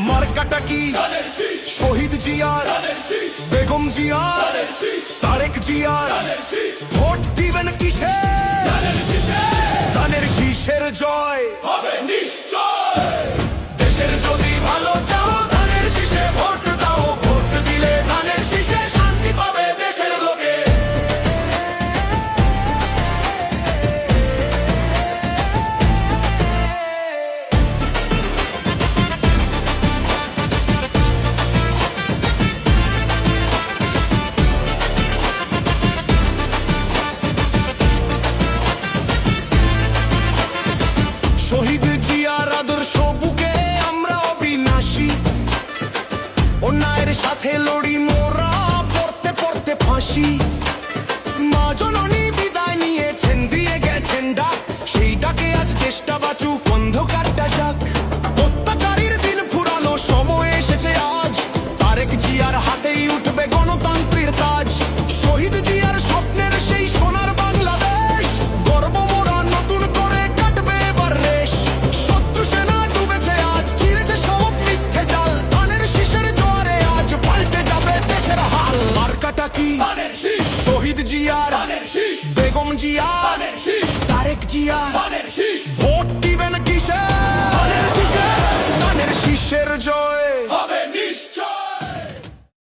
মার্কাটা কি শহীদ জিয়ার, বেগম জিয়ার, তারেক জিয়ার। ভোট দিবেন কিসে? ধানের শীষের জয় হবে নিশ্চয়। দেশের যদি ভালো চাও ধানের শীষে ভোট দাও। ভোট দিলে ধানের শীষে শান্তি পাবে দেশের লোকে। শহীদ জিয়ার আদর্শ বুকে আমরা অবিনাশী। অন্যায়ের সাথে লড়ি মোরা পড়তে পড়তে ফাঁসি। মা জননী বিদায় নিয়েছেন, দিয়ে গেছেন ডাক। সেই ডাকে আজ দেশটা বাঁচুক, অন্ধকারটা যাক। অত্যাচারীর দিন ফুরানো সময় এসেছে আজ। তারেক জিয়ার হাতেই উঠবে গণতন্ত্রের তাজ। শহীদ জিয়ার স্বপ্নের সেই সোনার বাংলাদেশ, গর্ব মোরা নতুন করে কাটবে এবার রেশ। শত্রু সেনা ডুবেছে আজ, চিরেছে সব মিথ্যে জাল। ধানের শীষের জোয়ারে আজ পাল্টে যাবে দেশের হাল। মার্কাটা কি শহীদ জিয়ার, বেগম জিয়ার, তারেক জিয়ার। ভোট দিবেন কিসে? ধানের শীষের জয়।